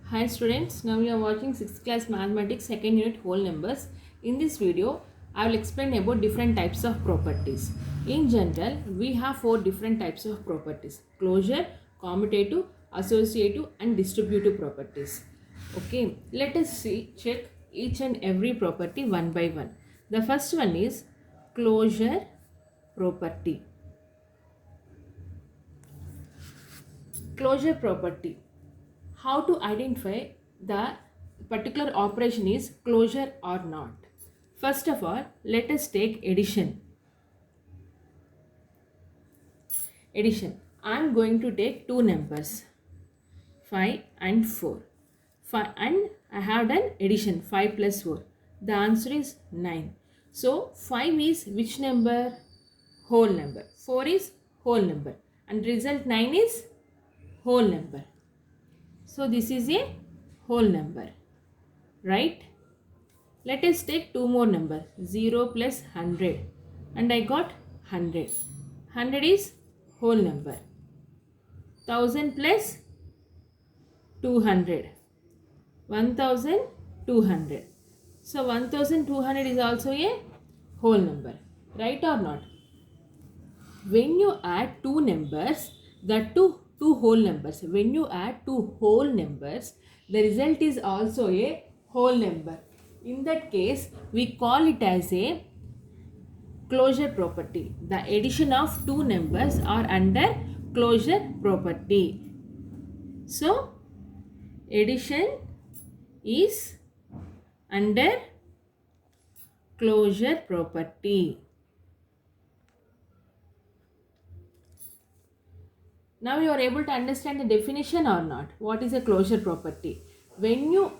Hi students, now you are watching 6th class mathematics 2nd unit whole numbers. In this video, I will explain about different types of properties. In general, we have 4 different types of properties: closure, commutative, associative and distributive properties. Okay, let us check each and every property one by one. The first one is closure property. Closure property. How to identify the particular operation is closure or not. First of all, let us take addition. Addition. I am going to take two numbers, 5 and 4. 5 and I have done addition, 5 plus 4. The answer is 9. So 5 is which number? Whole number. 4 is whole number. And result 9 is whole number. So this is a whole number. Right? Let us take two more numbers, 0 plus 100 and I got 100. 100 is whole number. 1000 plus 200, 1200. So 1200 is also a whole number, right or not? When you add two numbers, that two whole numbers, when you add two whole numbers, the result is also a whole number. In that case, we call it as a closure property. The addition of two numbers are under closure property. So, addition is under closure property. Now you are able to understand the definition or not? What is a closure property? When you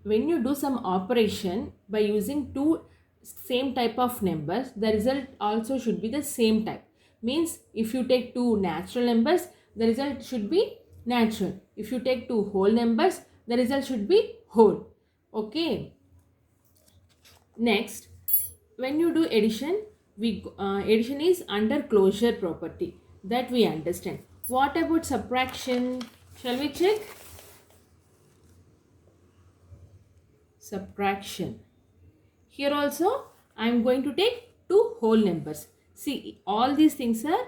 do some operation by using two same type of numbers, the result also should be the same type. Means if you take two natural numbers, the result should be natural. If you take two whole numbers, the result should be whole. Okay. Next, when you do addition, addition is under closure property. That we understand. What about subtraction? Shall we check? Subtraction. Here also I am going to take two whole numbers. See, all these things are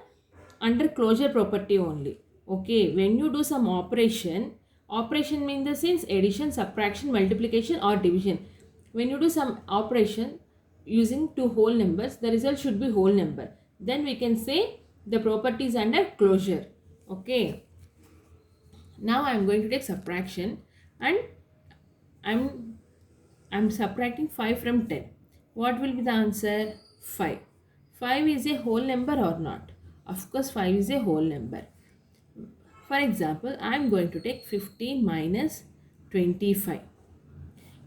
under closure property only. Okay, when you do some operation means the sense addition, subtraction, multiplication or division. When you do some operation using two whole numbers, the result should be whole number. Then we can say the property is under closure. Okay. Now I am going to take subtraction and I'm subtracting 5 from 10. What will be the answer? 5. 5 is a whole number or not? Of course 5 is a whole number. For example, I am going to take 15 minus 25.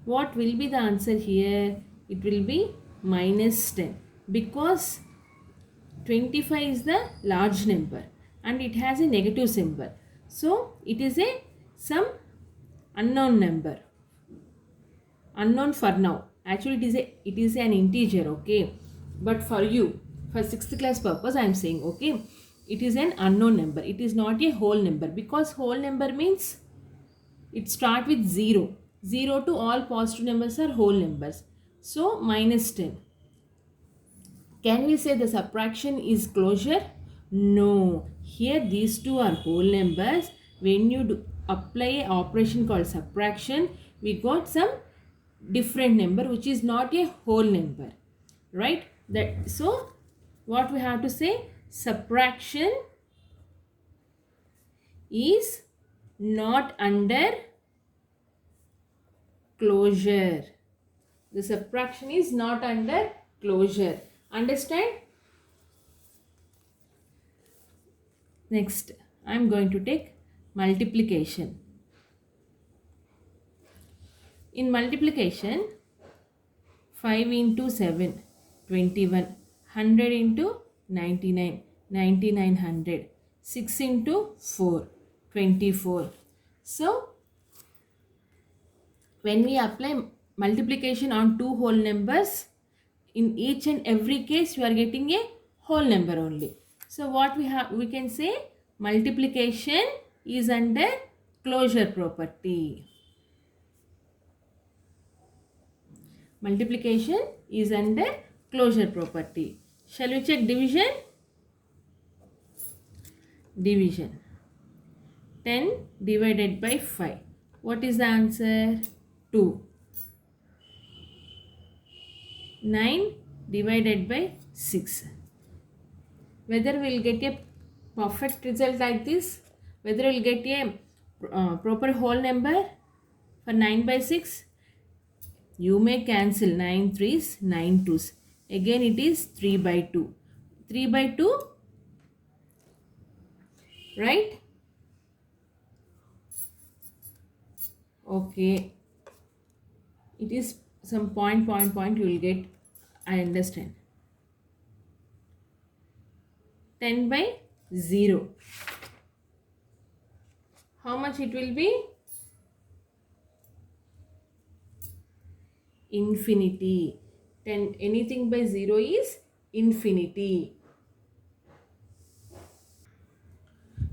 What will be the answer here? It will be minus 10 because 25 is the large number and it has a negative symbol. So it is a some unknown number. Unknown for now. Actually it is an integer, okay? But for you, for 6th class purpose, I am saying, okay, it is an unknown number. It is not a whole number because whole number means it starts with 0. 0 to all positive numbers are whole numbers. So minus 10. Can we say the subtraction is closure? No. Here these two are whole numbers. When you apply an operation called subtraction, we got some different number which is not a whole number. Right? So what we have to say? Subtraction is not under closure. The subtraction is not under closure. Understand? Next, I am going to take multiplication. In multiplication, 5 into 7, 21, 100 into 99, 9900, 6 into 4, 24. So, when we apply multiplication on two whole numbers, in each and every case you are getting a whole number only. So what we can say multiplication is under closure property. Multiplication is under closure property. Shall we check division? Division. 10 divided by 5. What is the answer? 2. 9 divided by 6. Whether we will get a perfect result like this, whether we will get a proper whole number for 9 by 6, you may cancel 9 threes, 9 twos. Again it is 3 by 2. 3 by 2, right? Okay. It is some point you will get. I understand. 10 by 0. How much it will be? Infinity. 10, anything by 0 is infinity.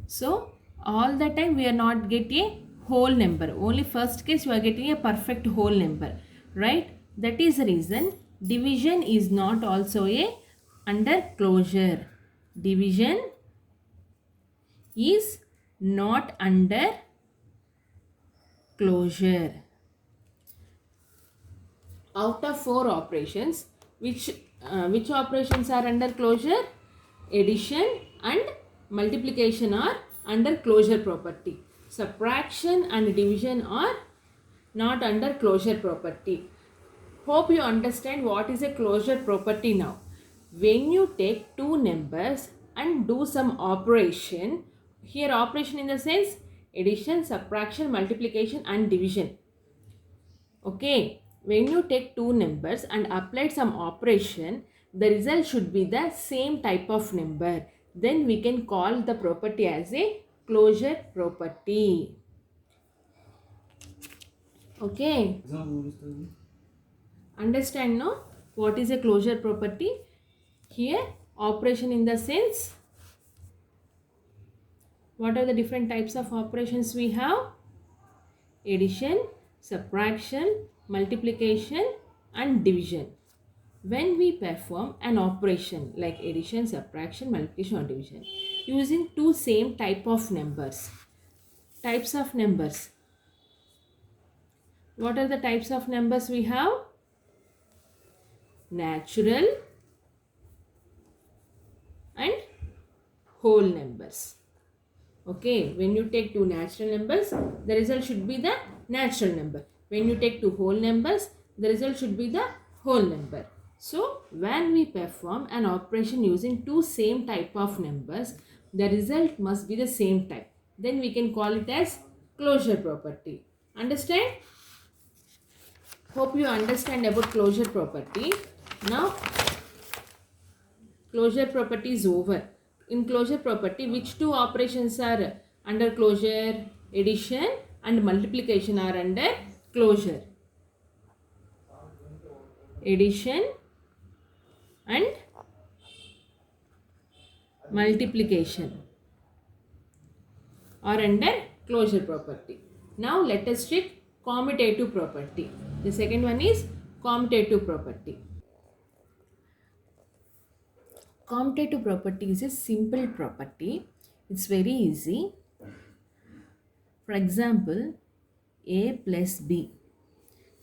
So all the time we are not getting a whole number. Only first case you are getting a perfect whole number, right? That is the reason division is not also a under closure. Division is not under closure. Out of 4 operations, which operations are under closure? Addition and multiplication are under closure property. Subtraction and division are not under closure property. Hope you understand what is a closure property now. When you take two numbers and do some operation, here operation in the sense addition, subtraction, multiplication and division. Okay, when you take two numbers and apply some operation, the result should be the same type of number. Then we can call the property as a closure property. Okay. Understand no? What is a closure property? Here operation in the sense, what are the different types of operations we have? Addition, subtraction, multiplication and division. When we perform an operation like addition, subtraction, multiplication or division using two same type of numbers. Types of numbers. What are the types of numbers we have? Natural and whole numbers. Okay, when you take two natural numbers, the result should be the natural number. When you take two whole numbers, the result should be the whole number. So, when we perform an operation using two same type of numbers, the result must be the same type. Then we can call it as closure property. Understand? Hope you understand about closure property. Now, closure property is over. In closure property, which two operations are under closure? Addition and multiplication are under closure. Addition and multiplication are under closure property. Now let us check commutative property. The second one is commutative property. Commutative property is a simple property. It's very easy. For example, A plus B.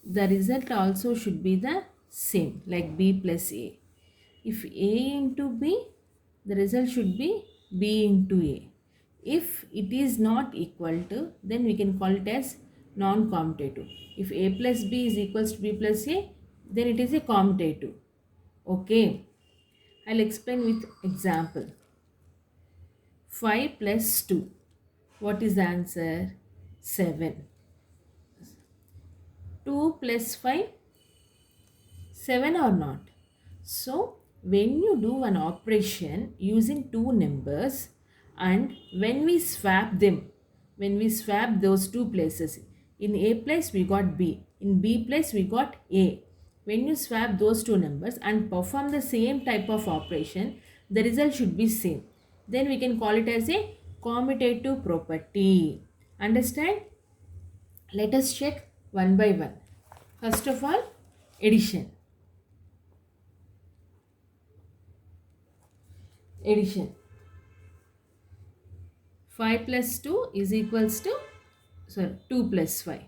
The result also should be the same like B plus A. If A into B, the result should be B into A. If it is not equal to, then we can call it as non-commutative. If A plus B is equals to B plus A, then it is a commutative. Okay. I'll explain with example. 5 plus 2. What is the answer? 7. 2 plus 5, 7 or not? So, when you do an operation using two numbers and when we swap them, when we swap those two places, in A place we got B, in B place we got A. When you swap those two numbers and perform the same type of operation, the result should be same. Then we can call it as a commutative property. Understand? Let us check one by one. First of all, addition. Addition. 5 plus 2 is equals to, sorry, 2 plus 5,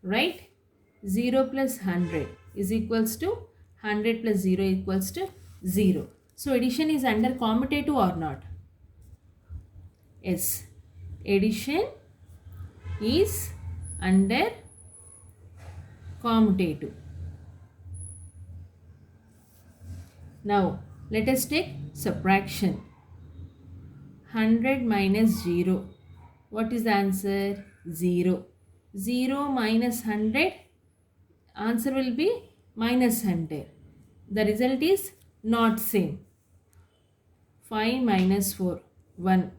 right? 0 plus 100 is equals to 100 plus 0 equals to 0. So addition is under commutative or not? Yes, addition is under commutative. Now let us take subtraction. 100 minus 0. What is the answer? 0. 0 minus 100. Answer will be minus 100. The result is not same. 5 minus 4. 1.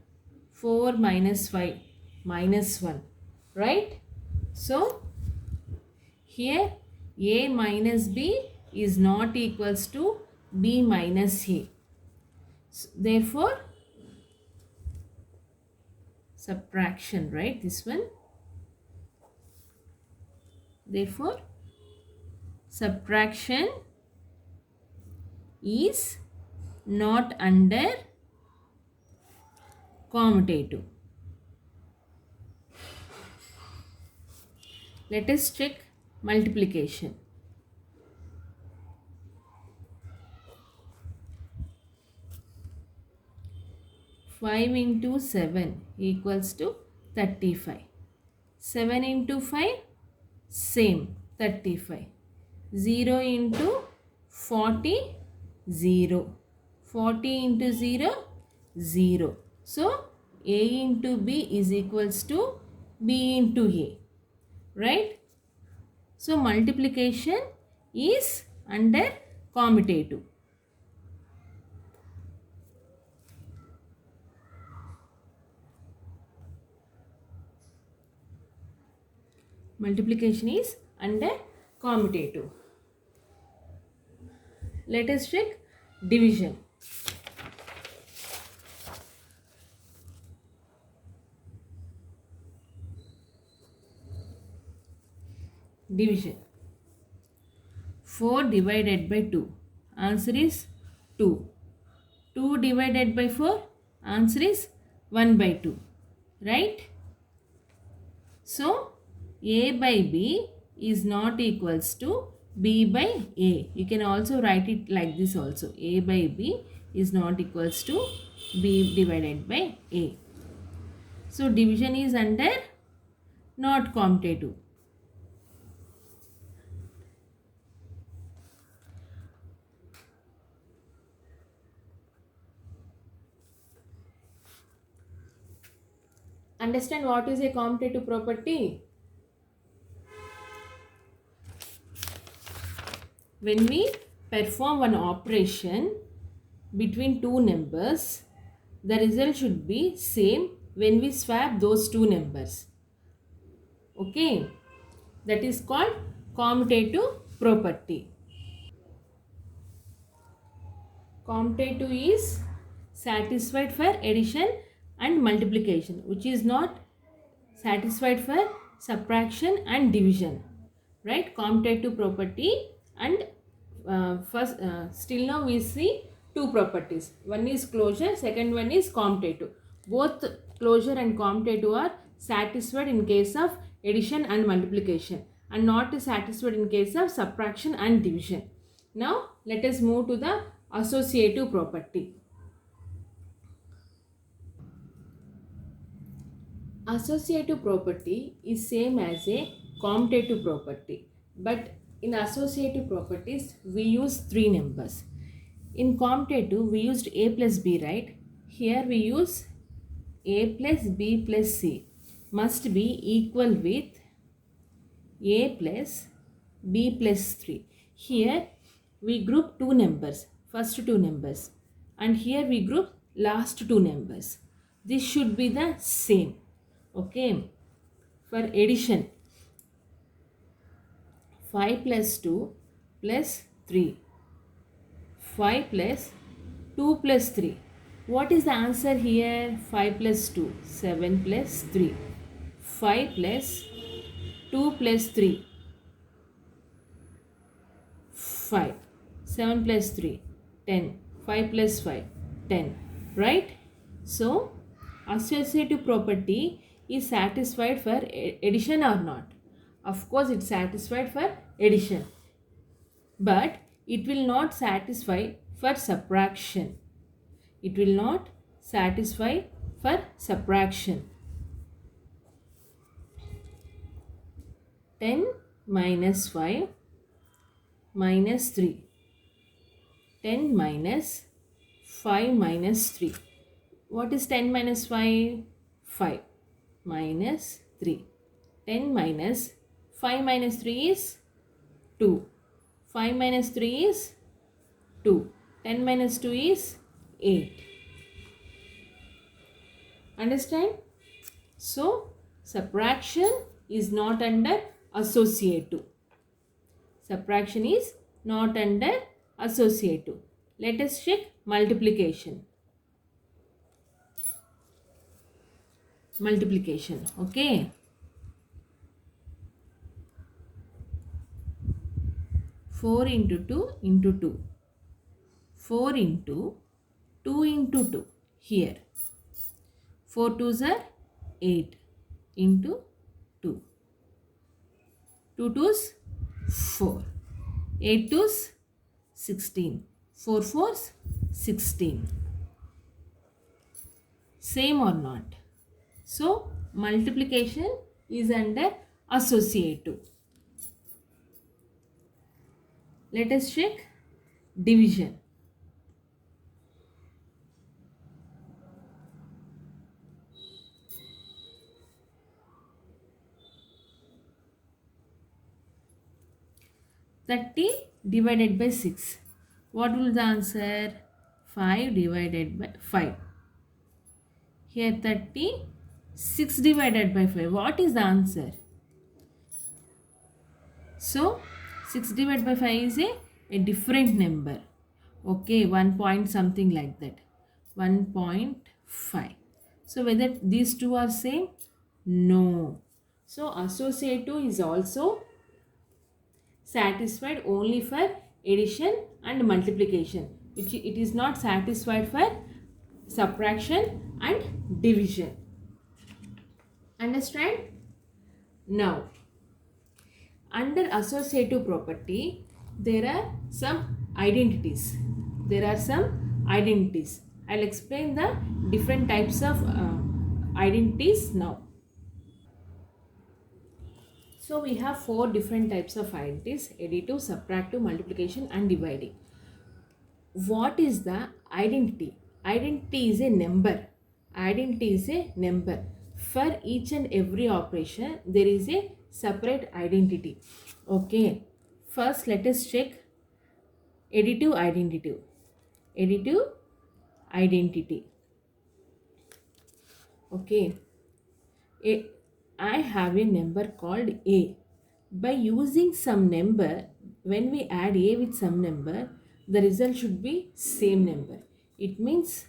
4 minus 5. Minus 1. Right? So, here A minus B is not equals to B minus A. So, therefore, subtraction, right? This one. Therefore, subtraction is not under commutative. Let us check multiplication. 5 into 7 equals to 35. 7 into 5, same, 35. 0 into 40, 0. 40 into 0, 0. So, A into B is equals to B into A. Right? So, multiplication is under commutative. Multiplication is under commutative. Let us check division. Division. 4 divided by 2. Answer is 2. 2 divided by 4. Answer is 1 by 2. Right? So, A by B is not equals to B by A. You can also write it like this also. A by B is not equals to B divided by A. So, division is under not commutative. Understand what is a commutative property? When we perform one operation between two numbers, the result should be same when we swap those two numbers. Okay, that is called commutative property. Commutative is satisfied for addition and multiplication, which is not satisfied for subtraction and division. Right? Commutative property. And first still now we see two properties. One is closure, second one is commutative. Both closure and commutative are satisfied in case of addition and multiplication, and not satisfied in case of subtraction and division. Now let us move to the associative property. Associative property is same as a commutative property, but in associative properties we use three numbers. In commutative we used A plus B, right? Here we use A plus B plus C must be equal with A plus B plus 3. Here we group two numbers, first two numbers, and here we group last two numbers. This should be the same. Okay. For addition, 5 plus 2 plus 3. 5 plus 2 plus 3. What is the answer here? 5 plus 2. 7 plus 3. 5 plus 2 plus 3. 5. 7 plus 3, 10. 5 plus 5, 10. Right? So, associative property is satisfied for addition or not? Of course, it's satisfied for addition. But it will not satisfy for subtraction. It will not satisfy for subtraction. 10 minus 5 minus 3. 10 minus 5 minus 3. What is 10 minus 5? 5 minus 3. 10 minus 5 minus 3 is 2. 5 minus 3 is 2. 10 minus 2 is 8. Understand? So, subtraction is not under associative. Subtraction is not under associative. Let us check multiplication. Multiplication. Okay. 4 into 2 into 2. 4 into 2 into 2. Here. 4 2s are 8 into 2. 2 2s 4. 8 2s 16. 4 4s 16. Same or not? So, multiplication is under associative. Let us check division. Thirty divided by 6. What will the answer? 5 divided by 5. Here 30. 6 divided by 5. What is the answer? So, 6 divided by 5 is a different number. Okay, 1 point something like that. 1.5. So, whether these two are same? No. So, associative is also satisfied only for addition and multiplication. It is not satisfied for subtraction and division. Understand? Now, under associative property, there are some identities. I'll explain the different types of identities now. So we have 4 different types of identities: additive, subtractive, multiplication and dividing. What is the identity? Identity is a number. Identity is a number. For each and every operation, there is a separate identity. Okay. First, let us check additive identity. Additive identity. Okay. I have a number called A. By using some number, when we add A with some number, the result should be same number. It means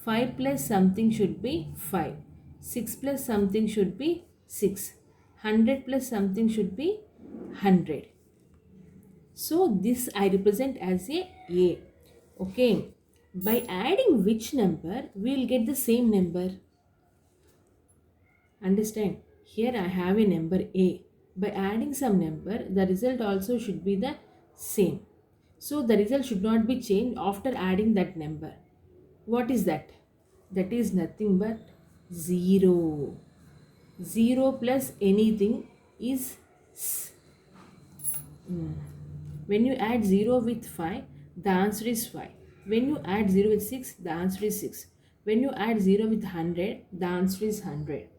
5 plus something should be 5. 6 plus something should be 6. 100 plus something should be 100. So this I represent as a A. Okay. By adding which number, we will get the same number. Understand? Here I have a number A. By adding some number, the result also should be the same. So the result should not be changed after adding that number. What is that? That is nothing but 0. 0 plus anything is when you add 0 with 5, the answer is 5. When you add 0 with 6, the answer is 6. When you add 0 with 100, the answer is 100.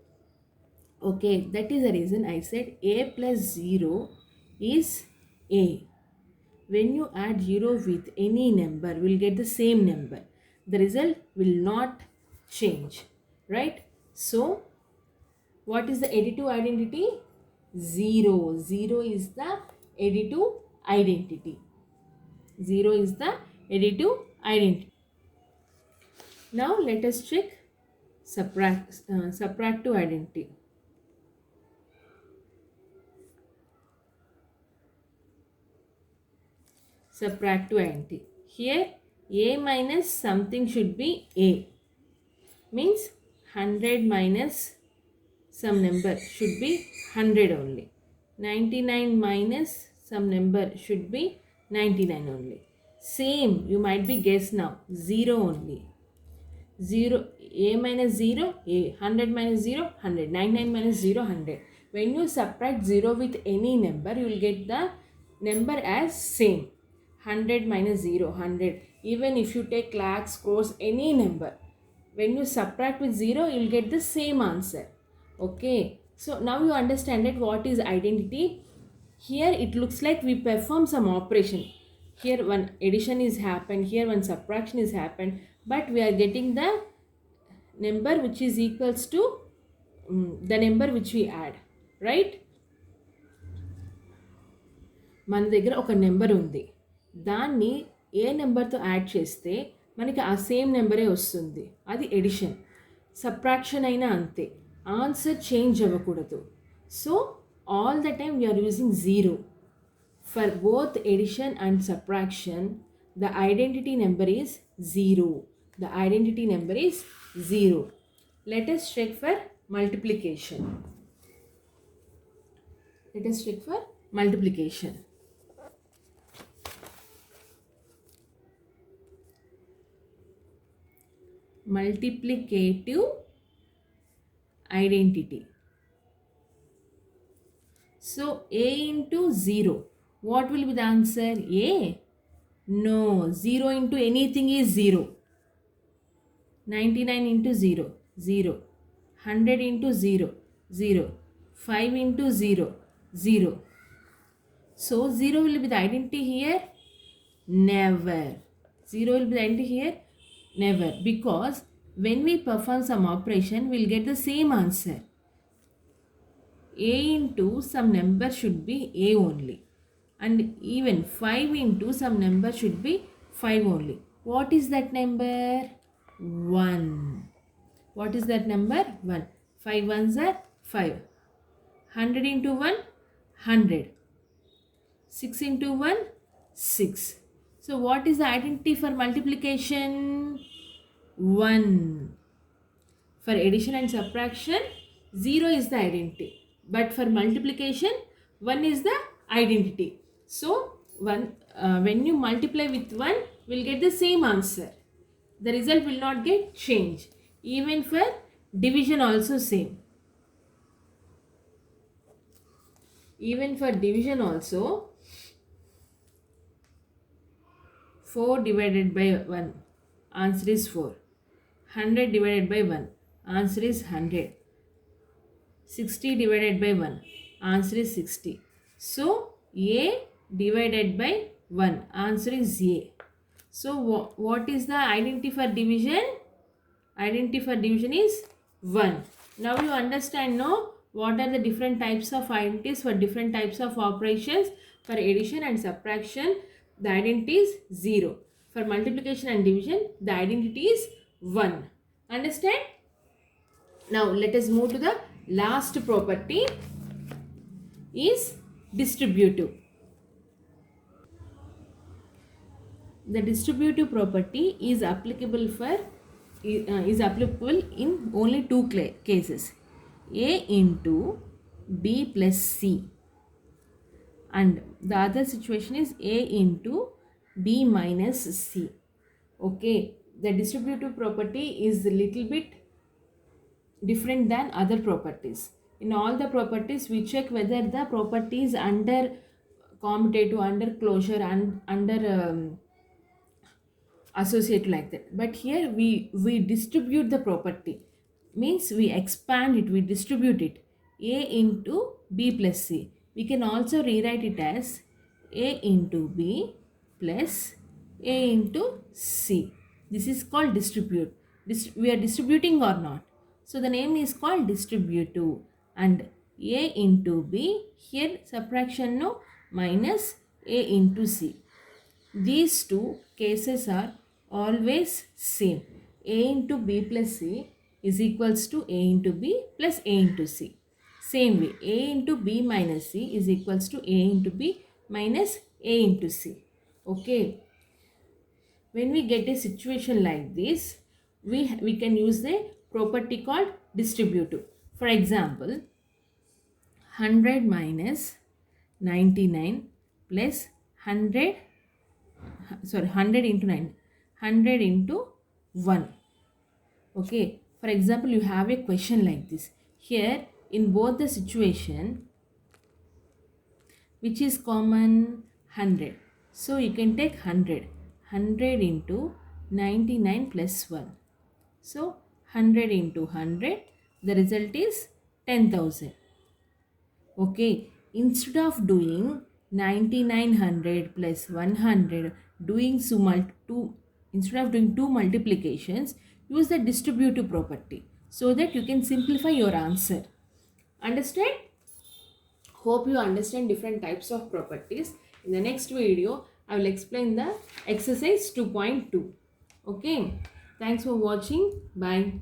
Okay, that is the reason I said A plus 0 is A. When you add 0 with any number, we will get the same number. The result will not change. Right? So, what is the additive identity? 0. 0 is the additive identity. 0 is the additive identity. Now, let us check subtractive identity. subtract to identity. Here a minus something should be a, means 100 minus some number should be 100 only. 99 minus some number should be 99 only. Same, you might be guess now, 0 only. 0, a minus 0, a, 100 minus 0, 100, 99 minus 0, 100. When you subtract 0 with any number, you will get the number as same. 100 minus 0, 100. Even if you take lakhs, crores, any number, when you subtract with 0, you will get the same answer. Okay, so now you understand it, what is identity. Here it looks like we perform some operation. Here one addition is happened, here one subtraction is happened, but we are getting the number which is equals to the number which we add, right? మన దగ్గర ఒక number ఉంది, దాన్ని ఏ నెంబర్తో add చేస్తే మనకి ఆ same నెంబరే వస్తుంది, అది ఎడిషన్. సబ్ట్రాక్షన్ అయినా అంతే, ఆన్సర్ చేంజ్ అవ్వకూడదు. So all the time we are using zero. For both addition and subtraction the identity number is 0. The identity number is 0. Let us check for multiplication. Let us check for multiplication. Multiplicative identity. So a into 0. What will be the answer? A? No, 0 into anything is 0. 99 into 0, 0. 100 into 0, 0. 5 into 0, 0. So 0 will be the identity here? Never. 0 will be the identity here? Never. Because when we perform some operation, we will get the same answer. A into some number should be A only. And even 5 into some number should be 5 only. What is that number? 1. What is that number? 1. 5 ones are 5. 100 into 1, 100. 6 into 1, 6. So what is the identity for multiplication? 1. For addition and subtraction, 0 is the identity. But for multiplication, 1 is the identity. So when you multiply with 1, we will get the same answer. The result will not get changed. Even for division also same. Even for division also, 4 divided by 1, answer is 4. 100 divided by 1, answer is 100. 60 divided by 1, answer is 60. So A divided by 1, answer is A. So what is the identity for division? Identity for division is 1. Now you understand, no? What are the different types of identities for different types of operations? For addition and subtraction, the identity is 0. For multiplication and division, the identity is 1. Understand? Now let us move to the last property, is distributive. The distributive property is applicable in only two cases: A into B plus C, and the other situation is A into B minus C. Okay, the distributive property is a little bit different than other properties. In all the properties, we check whether the property is under commutative, under closure, and under associate, like that. But here we distribute the property, means we expand it, we distribute it. A into B plus C. We can also rewrite it as A into B plus A into C. This is called distribute. We are distributing or not? So the name is called distributive. And A into B, here subtraction no, minus A into C. These two cases are always same. A into B plus C is equals to A into B plus A into C. Same way, A into B minus C is equals to A into B minus A into C. Okay, when we get a situation like this, we can use the property called distributive. For example, 100 minus 99 plus 100, sorry, 100 into 9, 100 into 1. Okay, for example, you have a question like this. Here, in both the situation, which is common? 100. So you can take 100 into 99 plus 1. So 100 into 100, the result is 10,000. Okay, instead of doing 9900 plus 100, doing instead of doing two multiplications, use the distributive property so that you can simplify your answer. Understand? Hope you understand different types of properties. In the next video, I will explain the exercise 2.2. Okay. Thanks for watching. Bye.